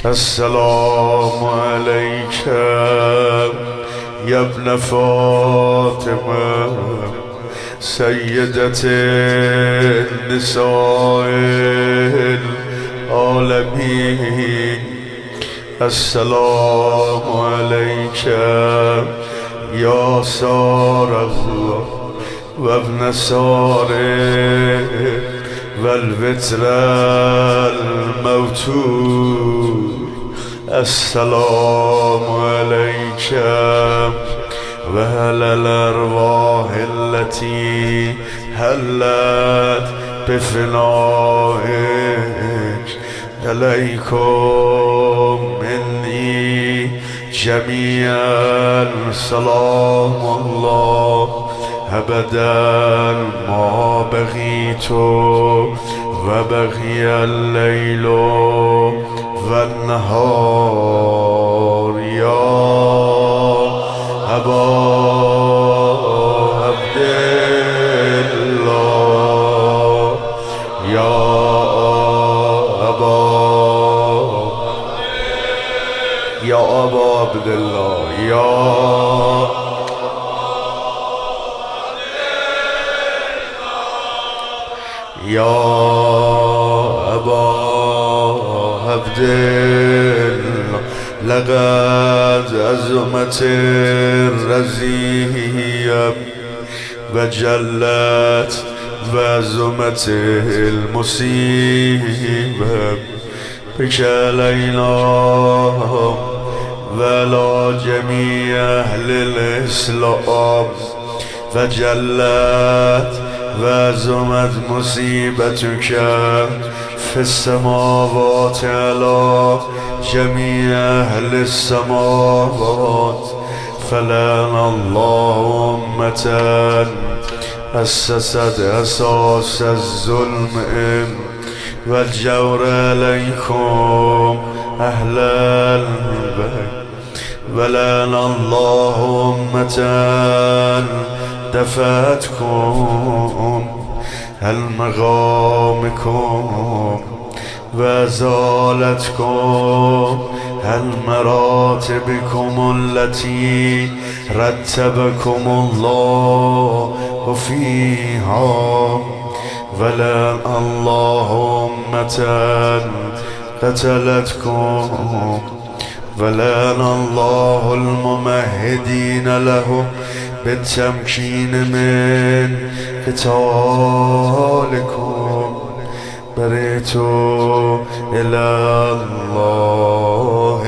السلام عليك يا ابن فاطمة سيدة النساء العالمين. السلام عليك يا سار الله وابن ساره والوتر الموتور. السلام عليك وعلى الأرواح التي هلت بفنائك. عليكم مني جميعا سلام الله أبدا ما بقيت وبقي الليل والنهار. يا أبا عبد الله يا أبا عبد الله يا أبا عبد الله. لقد عظمت الرزية وجلت وعظمت المصيبة بك علينا وعلى جميع أهل الإسلام. وجلت وعظمت مصيبتك في السماوات على جميع أهل السماوات. فلعن الله أمة أسست أساس الظلم والجور عليكم أهل البيت. ولعن الله أمة دفعتكم المقامكم وزالتكم المراتبكم التي رتبكم الله فيها. ولعن الله أمة قتلتكم. ولعن الله الممهدين له بالتمكين من قتالكم. بريت إلى الله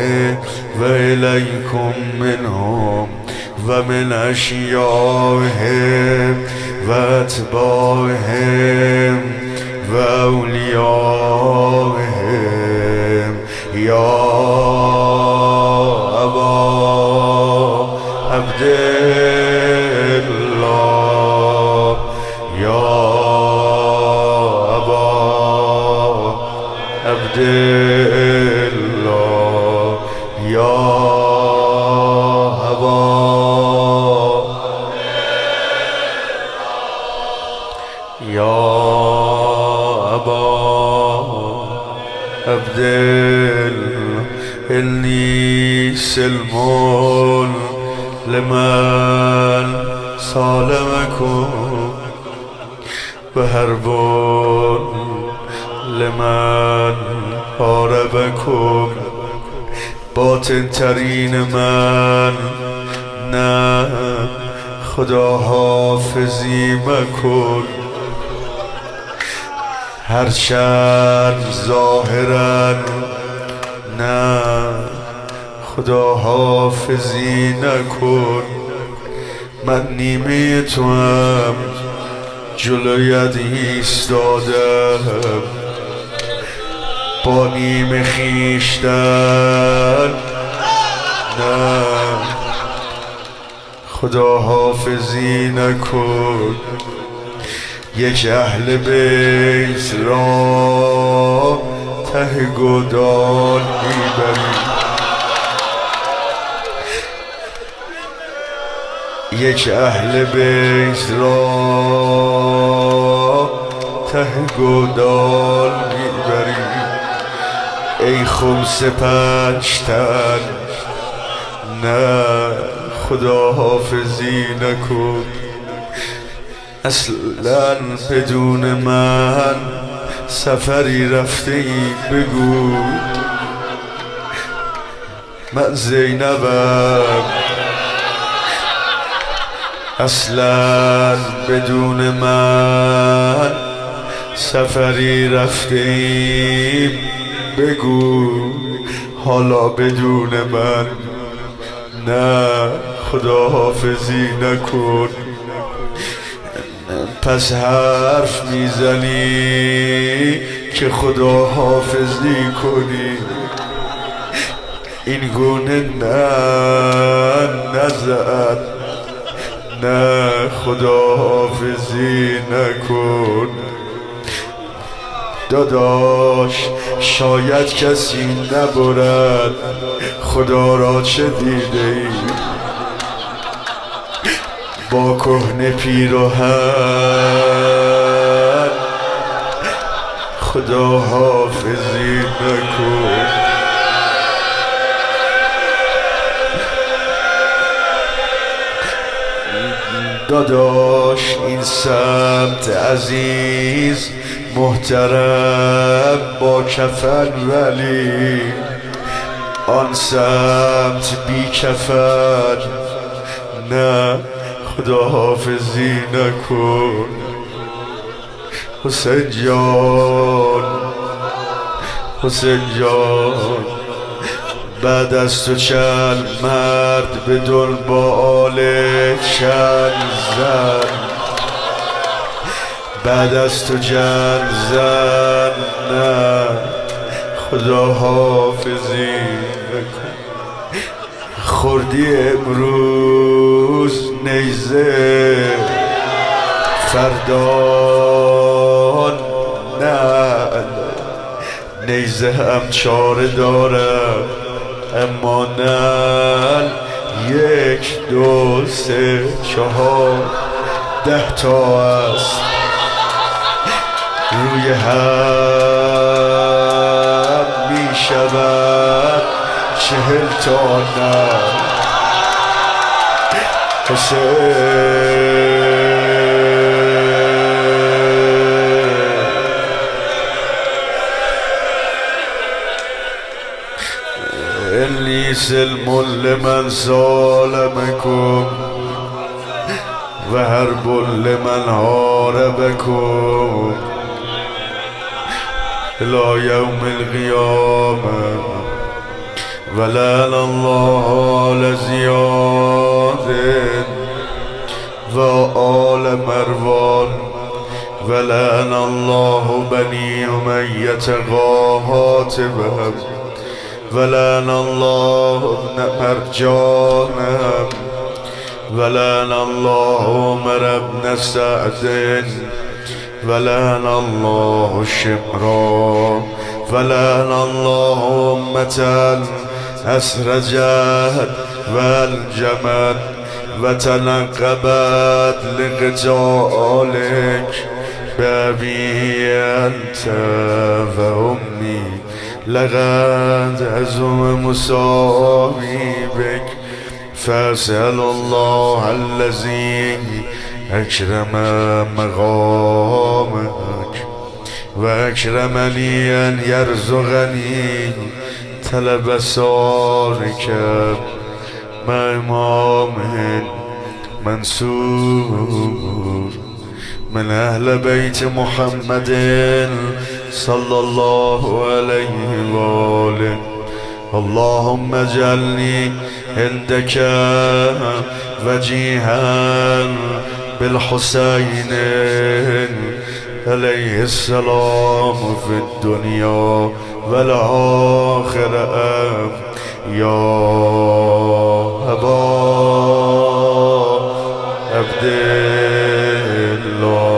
وإليكم منهم ومن أشيائهم وأتباعهم وأوليائهم. يا أبا عبد الله يا أبا عبد الله يا أبا عبد الله. إني سلم لمن سالمكم وحرب لمن حاربكم. باطن ترین من نه خدا حافظی مکن. هرچند ظاهرا نه خدا حافظی نکن. من نیمه توام جلویت ایستادم با نیمه خویشتن نه خدا حافظی نکن. یک اهل بیت را ته گودال میبری. یک اهل بیت را ته گودال میبری. ای خمس پنجتن نه خدا حافظی نکن. اصلا بدون من سفری رفته ای بگو. من زینبم اصلا بدون من سفری رفته ای بگو. حالا بدون من نه خدا حافظی نکن. پس حرف میزنی که خدا حافظی کنی. این گونه نه نزد نه خدا حافظی نکن. داداش شاید کسی نبرد خدا را چه دیده ای. با کهنه پیراهن خدا حافظی نکن. داداش این سمت عزیز محترم با کفن ولی آن سمت بی کفن نه خدا حافظی نکن. حسین جان حسین جان بعد از تو چند مرد به دنبال چند زن. بعد از تو چند زن نه خدا حافظی نکن. خوردی امروز نیزه فردان نه نیزه هم چاره دارم اما نه 1 2 3 4 10 تا است روی هم می شود 40 تا نه. حسین إني سلم لمن ظالمكم وحرب لمن حاربكم إلى يوم القيامة. ولعن الله آل زياد وآل مروان. ولعن الله بني أمية قاتبهم. ولعن الله ابن مرجانهم. ولعن الله عمر بن سعد. ولعن الله شمرا. ولعن الله أمة أسرجت والجمت وتنقبت لقتالك بأبي أنت وأمي. لقد عزم مصابيبك فأسأل الله الذي أكرم مقامك وأكرمني أن يرزقني طلب سارك مع إمام منصور من أهل بيت محمد صلى الله عليه وآله. اللهم اجعلني عندك وجيها بالحسين عليه السلام في الدنيا والآخرة يا أبا عبد الله.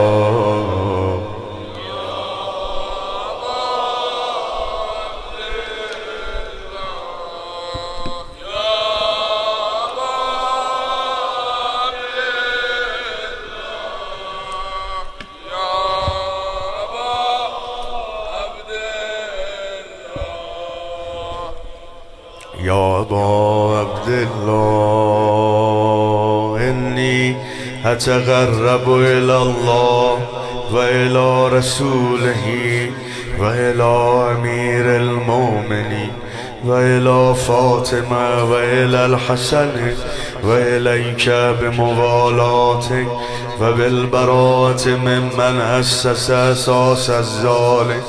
يا أبا عبد الله إني أتقرب إلى الله وإلى رسوله وإلى أمير المؤمنين وإلى فاطمة وإلى الحسن وإليك بموالاتك وبالبراءة ممن أسس أساس ذلك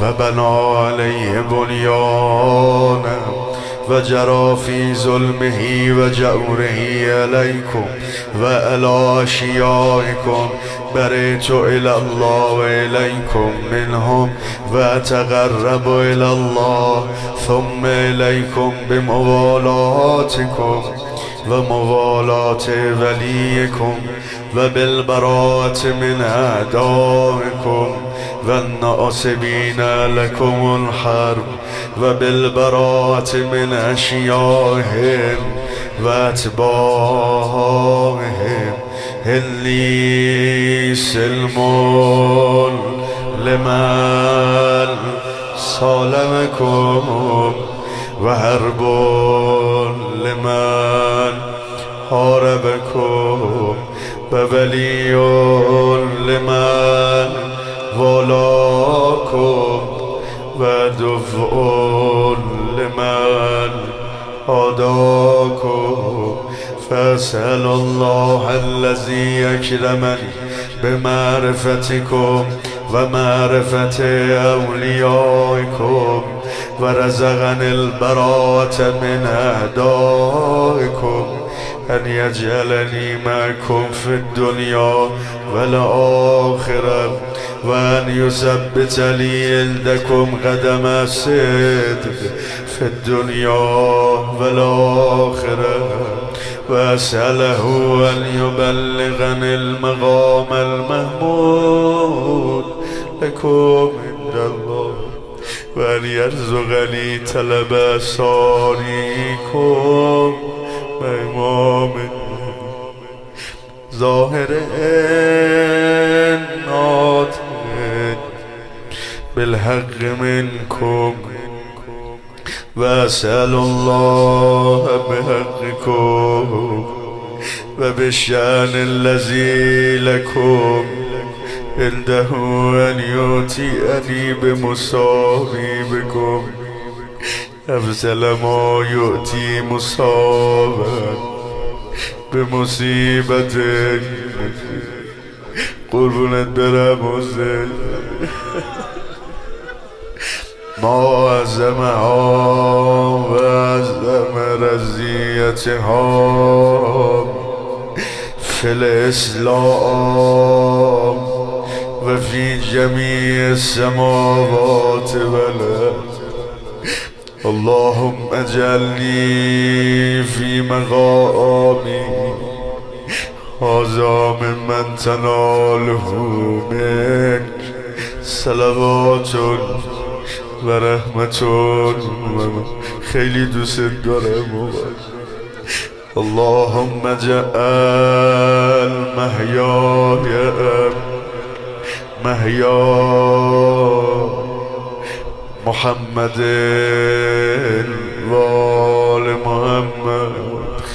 وبنى عليه بنيانا وجرى في ظلمه وجوره عليكم وعلى أشيائكم. برئت إلى الله وإليكم منهم وأتقرب إلى الله ثم إليكم بموالاتكم وموالاة وليكم وبالبراءة من أعدائكم والناصبين لكم الحرب وبالبراءة من أشيائهم وأتباعهم. إني سلم لمن صالمكم وحرب لمن حاربكم وولي لمن ولاكم وعدو لمن عاداكم. فأسأل الله الذي أكرمني بمعرفتكم ومعرفة أوليائكم ورزقني البراءة من أعدائكم أن يجعلني معكم في الدنيا والآخرة وأن يثبت لي عندكم قدم الصدق في الدنيا والآخرة. وأسأله أن يبلغني المقام المحمود لكم عند الله وأن يرزقني طلب ساريكم وإمام ظاهر ناطق بالحق منكم. وأسأل الله بحقكم وبالشأن الذي لكم عنده أن يؤتيني بمصابيبكم أفضل ما يؤتي مصابا بمصيبة. قربونت برم حسین ما عظمها و عظم رضیتها فی الاسلام و فی جمیع السماوات والارض. اللهم اجعلني في مقامي هذا ممن تناله منك صلوات و رحمتون. خیلی دوست دارم. اللهم اجعل محیا محمد و آل محمد.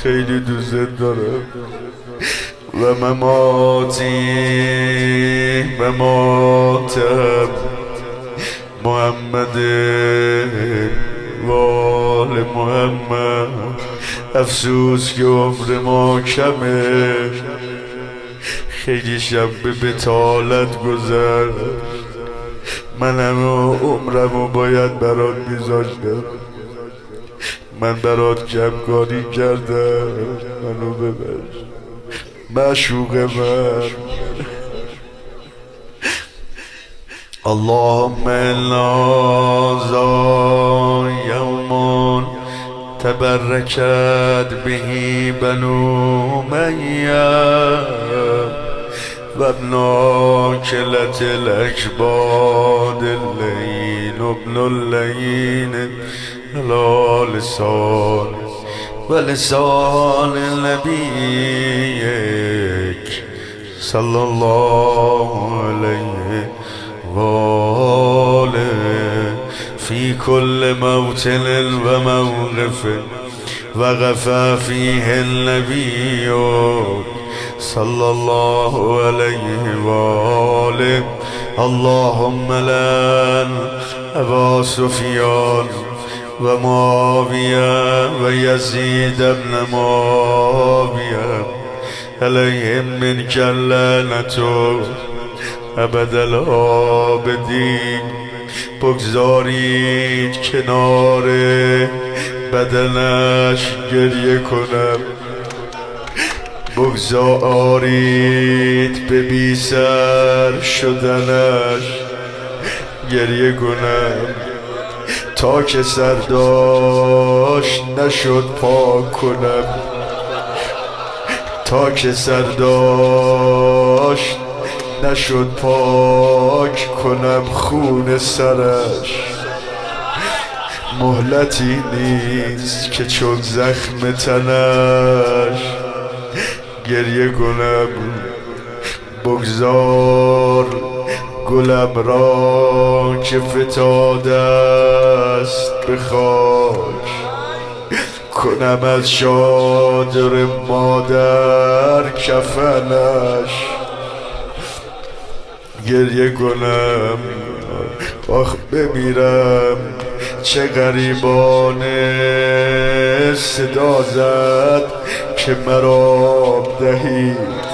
خیلی دوست دارم. و مماتم محمد و آل محمد. افسوس که عمر ما کمه. خیلی شب به بطالت گذر. منم عمرمو باید برات میذاشتم. من برات کمکاری کردم. منو ببخش معشوق من. اللهم انا ذا یوم تبرکت به بنو امیة و ابن کلة الاکباد اللین ابن اللین علی لسان و لسان نبیک صلی الله علیه و آله. في كل موطن وموقف وقف فيه النبي صلى الله عليه وآله. اللهم لعن أبا سفيان ومعاوية ويزيد بن معاوية عليهم منك اللعنة ابد الآبدین. بگذارید کنار بدنش گریه کنم، بگذارید به بی سر شدنش گریه کنم، تا که سرداش نشد پاک کنم، تا که سرداش نشد پاک کنم خون سرش. مهلتی نیست که چون زخم تنش گریه کنم. بگذار گلم را که فتاده است به خاک، کنم از چادر مادر کفنش گریه کنم. آخ بمیرم چه غریبانه صدا زد که مرا دهید